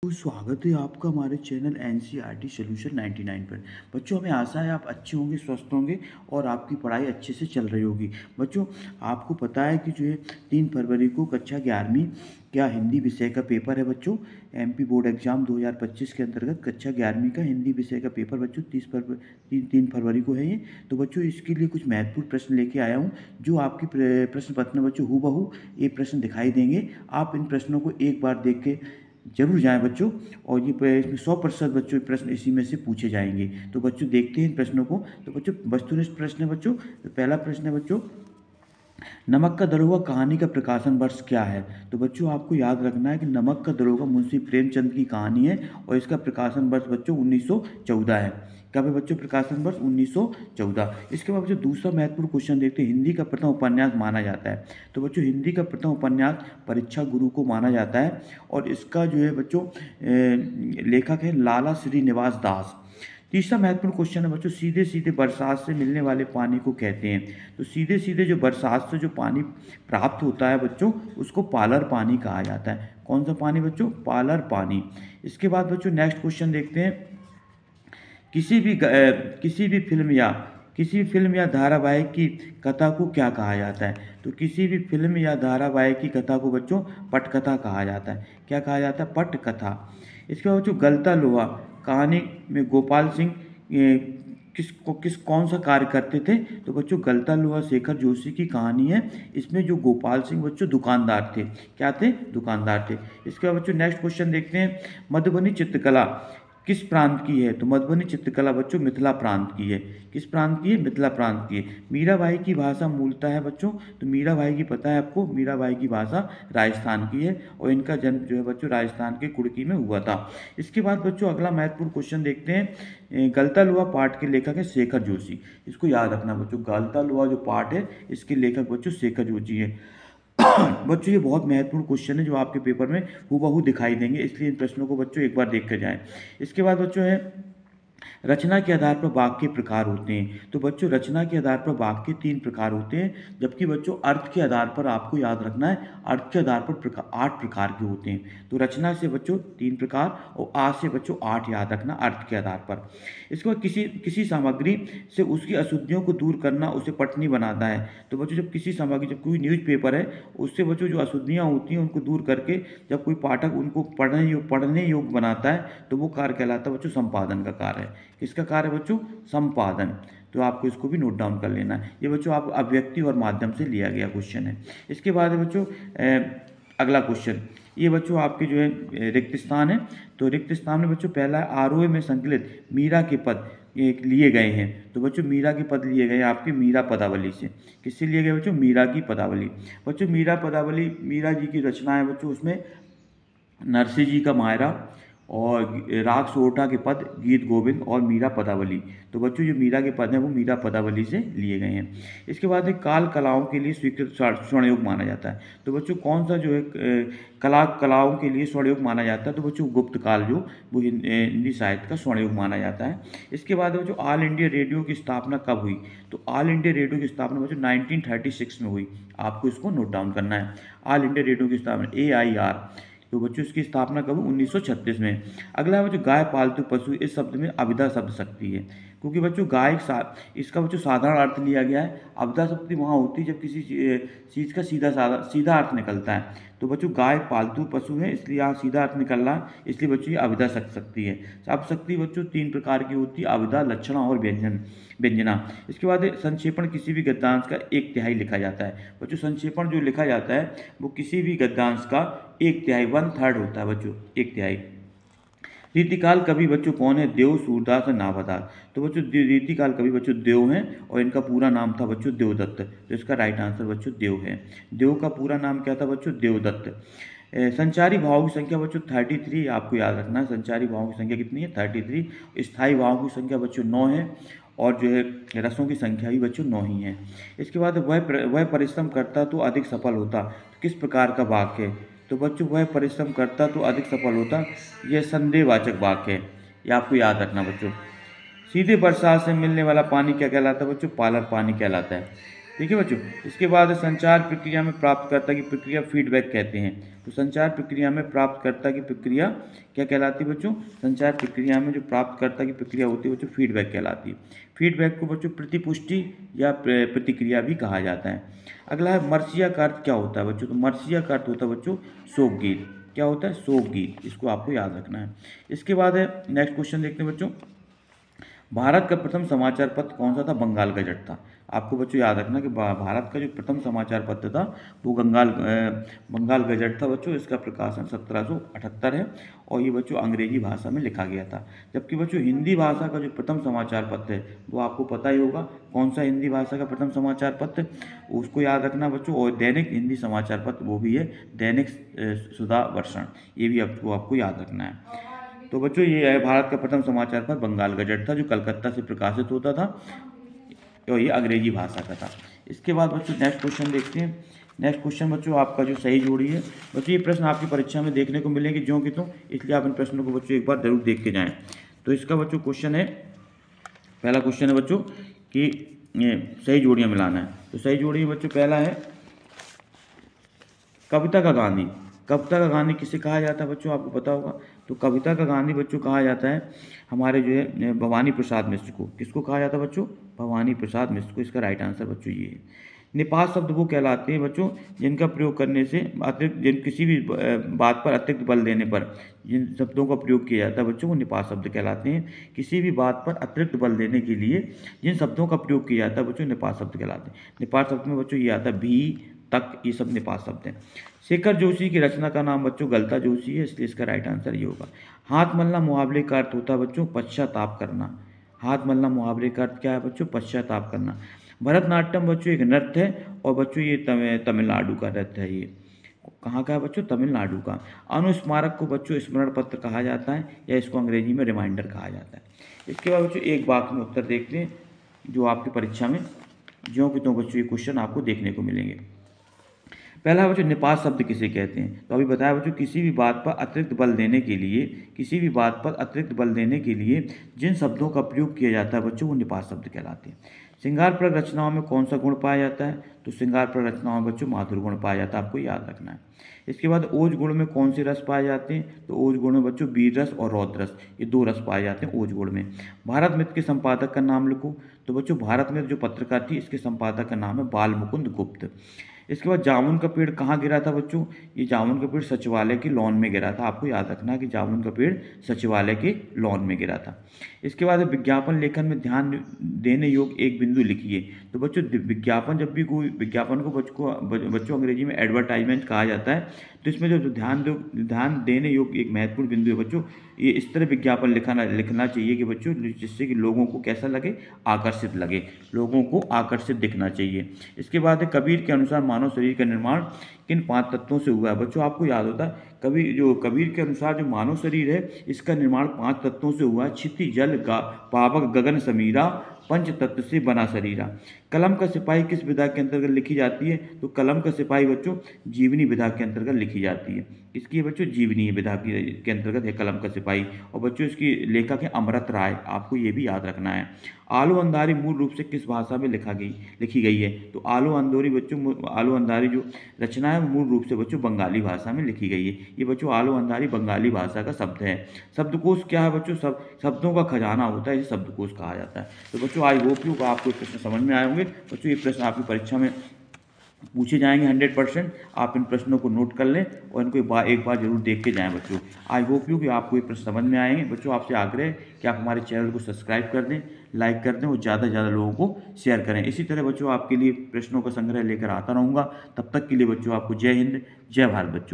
तो स्वागत है आपका हमारे चैनल एनसीईआरटी सॉल्यूशन 99 पर। बच्चों, हमें आशा है आप अच्छे होंगे, स्वस्थ होंगे और आपकी पढ़ाई अच्छे से चल रही होगी। बच्चों, आपको पता है कि जो है 3 फरवरी को कक्षा 11वीं का हिंदी विषय का पेपर है बच्चों। एमपी बोर्ड एग्जाम 2025 के अंतर्गत कक्षा 11वीं का हिंदी विषय का पेपर बच्चों 3 फरवरी को है ये। तो बच्चों, इसके लिए कुछ महत्वपूर्ण प्रश्न लेके आया हूँ जो आपकी प्रश्न पत्र में बच्चों हूबहू ये प्रश्न दिखाई देंगे। आप इन प्रश्नों को एक बार देख के जरूर जाएं बच्चों, और ये इसमें 100% बच्चों प्रश्न इसी में से पूछे जाएंगे। तो बच्चों देखते हैं इन प्रश्नों को। तो बच्चों वस्तुनिष्ठ प्रश्न है बच्चों। तो पहला प्रश्न है बच्चों, नमक का दरोगा कहानी का प्रकाशन वर्ष क्या है? तो बच्चों आपको याद रखना है कि नमक का दरोगा मुंशी प्रेमचंद की कहानी है और इसका प्रकाशन वर्ष बच्चों 1914 है। कब है बच्चों प्रकाशन वर्ष? 1914। इसके बाद बच्चों दूसरा महत्वपूर्ण क्वेश्चन देखते हैं, हिंदी का प्रथम उपन्यास माना जाता है। तो बच्चों हिंदी का प्रथम उपन्यास परीक्षा गुरु को माना जाता है और इसका जो है बच्चों लेखक है लाला श्रीनिवास दास। तीसरा महत्वपूर्ण क्वेश्चन है बच्चों, सीधे सीधे बरसात से मिलने वाले पानी को कहते हैं। तो सीधे सीधे जो बरसात से जो पानी प्राप्त होता है बच्चों उसको पालर पानी कहा जाता है। कौन सा पानी बच्चों? पालर पानी। इसके बाद बच्चों नेक्स्ट क्वेश्चन देखते हैं, किसी भी फिल्म या धारावाहिक की कथा को क्या कहा जाता है? तो किसी भी फिल्म या धारावाहिक की कथा को बच्चों पटकथा कहा जाता है। क्या कहा जाता है? पटकथा। इसके बाद बच्चों गलता लोहा कहानी में गोपाल सिंह कौन सा कार्य करते थे? तो बच्चों गलता लोहा शेखर जोशी की कहानी है। इसमें जो गोपाल सिंह बच्चों दुकानदार थे। क्या थे? दुकानदार थे। इसके बाद बच्चों नेक्स्ट क्वेश्चन देखते हैं, मधुबनी चित्रकला किस प्रांत की है? तो मधुबनी चित्रकला बच्चों मिथिला प्रांत की है। किस प्रांत की है? मिथिला प्रांत की है। मीराबाई की भाषा मूलतः है बच्चों, तो मीराबाई की पता है आपको, मीराबाई की भाषा राजस्थान की है और इनका जन्म जो है बच्चों राजस्थान के कुड़की में हुआ था। इसके बाद बच्चों अगला महत्वपूर्ण क्वेश्चन देखते हैं, गलता लोहा पाठ के लेखक है शेखर जोशी। इसको याद रखना बच्चों, गलता लोहा जो पाठ है इसके लेखक बच्चों शेखर जोशी है। बच्चों ये बहुत महत्वपूर्ण क्वेश्चन है जो आपके पेपर में हूबहू दिखाई देंगे, इसलिए इन प्रश्नों को बच्चों एक बार देख कर जाएं। इसके बाद बच्चों है, रचना के आधार पर वाक्य के प्रकार होते हैं। तो बच्चों रचना के आधार पर वाक्य 3 प्रकार होते हैं, जबकि बच्चों अर्थ के आधार पर आपको याद रखना है, अर्थ के आधार पर 8 प्रकार के होते हैं। तो रचना से बच्चों 3 प्रकार और आज से बच्चों 8 याद रखना अर्थ के आधार पर। इसके बाद किसी सामग्री से उसकी अशुद्धियों को दूर करना उसे पठनीय बनाता है। तो बच्चों जब किसी सामग्री, जब कोई न्यूज़पेपर है उससे बच्चों जो अशुद्धियाँ होती हैं उनको दूर करके जब कोई पाठक उनको पढ़ने योग्य बनाता है तो वो कार्य कहलाता है बच्चों संपादन का कार्य है। किसका कार्य बच्चों? संपादन। तो आपको इसको भी नोट डाउन कर लेना है। ये बच्चों आप अभिव्यक्ति और माध्यम से लिया गया क्वेश्चन है। इसके बाद है बच्चों अगला क्वेश्चन, ये बच्चों आपके जो है रिक्त स्थान है। तो रिक्त स्थान में बच्चों पहला है, आरोह में संकलित मीरा के पद ये लिए गए हैं। तो बच्चों मीरा के पद लिए गए आपकी मीरा पदावली से। किससे लिए गए बच्चों? मीरा की पदावली। बच्चों मीरा पदावली मीरा जी की रचना है बच्चों, उसमें नरसिंह जी का मायरा और राग सोरठा के पद गीत गोविंद और मीरा पदावली। तो बच्चों जो मीरा के पद हैं वो मीरा पदावली से लिए गए हैं। इसके बाद एक काल कलाओं के लिए स्वीकृत स्वर्णयुग माना जाता है। तो बच्चों कौन सा जो है कलाओं के लिए स्वर्णयुग माना जाता है? तो बच्चों गुप्त काल जो वो हिंदी साहित्य का स्वर्णयुग माना जाता है। इसके बाद बच्चों ऑल इंडिया रेडियो की स्थापना कब हुई? तो ऑल इंडिया रेडियो की स्थापना बच्चों 1936 में हुई। आपको इसको नोट डाउन करना है। ऑल इंडिया रेडियो की स्थापना AIR। तो बच्चों इसकी स्थापना कब? 1936 में। अगला है बच्चों गाय पालतू पशु। इस शब्द में अभिधा शब्द शक्ति है, क्योंकि बच्चों गाय इसका बच्चों साधारण अर्थ लिया गया है। अभिधा शक्ति वहाँ होती है जब किसी चीज़ का सीधा अर्थ निकलता है। तो बच्चों गाय पालतू पशु है इसलिए यहाँ सीधा अर्थ निकल रहा है, इसलिए बच्चों ये अभिधा शक्ति है। शब्द शक्ति बच्चों 3 प्रकार की होती है, अभिधा, लक्षणा और व्यंजना। इसके बाद संक्षेपण किसी भी गद्यांश का 1/3 लिखा जाता है। बच्चों संक्षेपण जो लिखा जाता है वो किसी भी गद्यांश का 1/3 1/3 होता है बच्चों, 1/3। रीतिकाल कवि बच्चों कौन है? देव, सूरदास और नाभादास। तो बच्चों रीतिकाल कवि बच्चों देव हैं और इनका पूरा नाम था बच्चों देवदत्त। तो इसका राइट आंसर बच्चों देव है। देव का पूरा नाम क्या था बच्चों? देवदत्त। संचारी भावों की संख्या बच्चों 33, आपको याद रखना है। संचारी भावों की संख्या कितनी है? 33। स्थायी भावों की संख्या बच्चों 9 है और जो है रसों की संख्या भी बच्चों 9 ही है। इसके बाद वह परिश्रम करता तो अधिक सफल होता। किस प्रकार का वाक्य है? तो बच्चों वह परिश्रम करता तो अधिक सफल होता, यह संदेहवाचक वाक्य है, ये आपको याद रखना बच्चों। सीधे बरसात से मिलने वाला पानी क्या कहलाता है बच्चों? पालर पानी कहलाता है। ठीक है बच्चों। इसके बाद संचार प्रक्रिया में प्राप्तकर्ता की प्रक्रिया फीडबैक कहते हैं। तो संचार प्रक्रिया में प्राप्तकर्ता की प्रक्रिया क्या कहलाती है बच्चों? संचार प्रक्रिया में जो प्राप्तकर्ता की प्रक्रिया होती है बच्चों, फीडबैक कहलाती है। फीडबैक को बच्चों प्रतिपुष्टि या प्रतिक्रिया भी कहा जाता है। अगला है मर्सिया का अर्थ क्या होता है बच्चों? तो मर्सिया का अर्थ होता है बच्चों शोक गीत। क्या होता है? शोक गीत। इसको आपको याद रखना है। इसके बाद है नेक्स्ट क्वेश्चन देखते हैं बच्चों। भारत का प्रथम समाचार पत्र कौन सा था? बंगाल गजट था। आपको बच्चों याद रखना कि भारत का जो प्रथम समाचार पत्र था वो बंगाल गजट था बच्चों। इसका प्रकाशन 1778 है और ये बच्चों अंग्रेजी भाषा में लिखा गया था। जबकि बच्चों हिंदी भाषा का जो प्रथम समाचार पत्र है वो आपको पता ही होगा कौन सा हिंदी भाषा का प्रथम समाचार पत्र, उसको याद रखना बच्चों। और दैनिक हिंदी समाचार पत्र वो भी है दैनिक सुधा वर्षण, ये भी आपको याद रखना है। तो बच्चों ये है भारत का प्रथम समाचार पत्र बंगाल गजट था जो कलकत्ता से प्रकाशित होता था और ये अंग्रेजी भाषा का था। इसके बाद बच्चों नेक्स्ट क्वेश्चन देखते हैं। नेक्स्ट क्वेश्चन बच्चों आपका जो सही जोड़ी है बच्चों, ये प्रश्न आपकी परीक्षा में देखने को मिलेंगे ज्यों कि तो, इसलिए आप इन प्रश्नों को बच्चों एक बार जरूर देख के जाएं। तो इसका बच्चों क्वेश्चन है, पहला क्वेश्चन है बच्चों कि सही जोड़ियाँ मिलाना है। तो सही जोड़ी बच्चों पहला है कविता का गांधी। कविता का गांधी किसे कहा जाता है बच्चों? आपको पता होगा। तो कविता का गांधी बच्चों कहा जाता है हमारे जो है भवानी प्रसाद मिश्र को। किसको कहा जाता है बच्चों? भवानी प्रसाद मिश्र को। इसका राइट आंसर बच्चों ये है। निपात शब्द वो कहलाते हैं बच्चों जिनका प्रयोग करने से अतिरिक्त किसी भी बात पर अतिरिक्त बल देने पर जिन शब्दों का प्रयोग किया जाता है बच्चों वो निपात शब्द कहलाते हैं। किसी भी बात पर अतिरिक्त बल देने के लिए जिन शब्दों का प्रयोग किया जाता है बच्चों निपात शब्द कहलाते हैं। निपात शब्द में बच्चों ये आता है भी, तक, ये सब निपात शब्द हैं। शेखर जोशी की रचना का नाम बच्चों गलता जोशी है, इसलिए इसका राइट आंसर ये होगा। हाथ मलना मुहावरे का अर्थ होता है बच्चों पश्चाताप करना। हाथ मलना मुहावरे का अर्थ क्या है बच्चों? पश्चाताप करना। भरतनाट्यम बच्चों एक नृत्य है और बच्चों ये तमिलनाडु का नृत्य है। ये कहाँ का है बच्चों? तमिलनाडु का। अनुस्मारक को बच्चों स्मरण पत्र कहा जाता है या इसको अंग्रेजी में रिमाइंडर कहा जाता है। इसके बाद बच्चों एक वाक्य में उत्तर देखते हैं जो आपकी परीक्षा में ज्यों कि त्यों बच्चों ये क्वेश्चन आपको देखने को मिलेंगे। पहला बच्चों निपात शब्द किसे कहते हैं? तो अभी बताया बच्चों किसी भी बात पर अतिरिक्त बल देने के लिए, किसी भी बात पर अतिरिक्त बल देने के लिए जिन शब्दों का प्रयोग किया जाता है बच्चों वो निपात शब्द कहलाते हैं। श्रृंगारप्रद रचनाओं में कौन सा गुण पाया जाता है? तो श्रृंगारप्रद रचनाओं में बच्चों माधुर गुण पाया जाता है, आपको याद रखना है। इसके बाद ओज गुण में कौन से रस पाए जाते हैं? तो ओज गुण में बच्चों वीर रस और रौद्र रस, ये दो रस पाए जाते हैं ओज गुण में। भारत मित्र के संपादक का नाम लिखो। तो बच्चों भारत मित्र जो पत्रकार थी इसके संपादक का नाम है बाल मुकुंद गुप्त। इसके बाद जामुन का पेड़ कहाँ गिरा था बच्चों? ये जामुन का पेड़ सचिवालय के लॉन में गिरा था, आपको याद रखना कि जामुन का पेड़ सचिवालय के लॉन में गिरा था। इसके बाद विज्ञापन लेखन में ध्यान देने योग्य एक बिंदु लिखिए। तो बच्चों विज्ञापन जब भी कोई विज्ञापन को बच्चों अंग्रेजी में एडवर्टाइजमेंट कहा जाता है, तो इसमें जो ध्यान देने योग्य एक महत्वपूर्ण बिंदु है बच्चों, ये इस तरह विज्ञापन लिखना चाहिए कि बच्चों जिससे कि लोगों को कैसा लगे? आकर्षित लगे, लोगों को आकर्षित दिखना चाहिए। इसके बाद कबीर के अनुसार मानव शरीर का निर्माण किन 5 तत्वों से हुआ है? बच्चों आपको याद होता है कबीर के अनुसार जो मानव शरीर है इसका निर्माण 5 तत्वों से हुआ है। क्षिति, जल, पावक, गगन, समीरा, पंच तत्व से बना शरीरा। कलम का सिपाही किस विधा के अंतर्गत लिखी जाती है? तो कलम का सिपाही बच्चों जीवनी विधा के अंतर्गत लिखी जाती है। इसकी बच्चों जीवनी विधा के अंतर्गत है कलम का सिपाही। और बच्चों इसकी लेखक है अमृत राय, आपको ये भी याद रखना है। आलू अंधारी मूल रूप से किस भाषा में लिखी गई है? तो आलू अंधारी जो रचना है मूल रूप से बच्चों बंगाली भाषा में लिखी गई है। ये बच्चों आलू अंधारी बंगाली भाषा का शब्द है। शब्दकोश क्या है बच्चों? शब्दों का खजाना होता है, इसे शब्दकोश कहा जाता है। तो बच्चों आई होप यू आपको प्रश्न समझ में आए होंगे। बच्चों ये प्रश्न आपकी परीक्षा में पूछे जाएंगे 100%। आप इन प्रश्नों को नोट कर लें और इनको एक बार जरूर देख के जाएं बच्चों। आई होप यू कि आपको ये प्रश्न समझ में आएंगे। बच्चों आपसे आग्रह है कि आप हमारे चैनल को सब्सक्राइब कर दें, लाइक कर दें और ज़्यादा से ज़्यादा लोगों को शेयर करें। इसी तरह बच्चों आपके लिए प्रश्नों का संग्रह लेकर आता रहूँगा। तब तक के लिए बच्चों आपको जय हिंद, जय भारत बच्चों।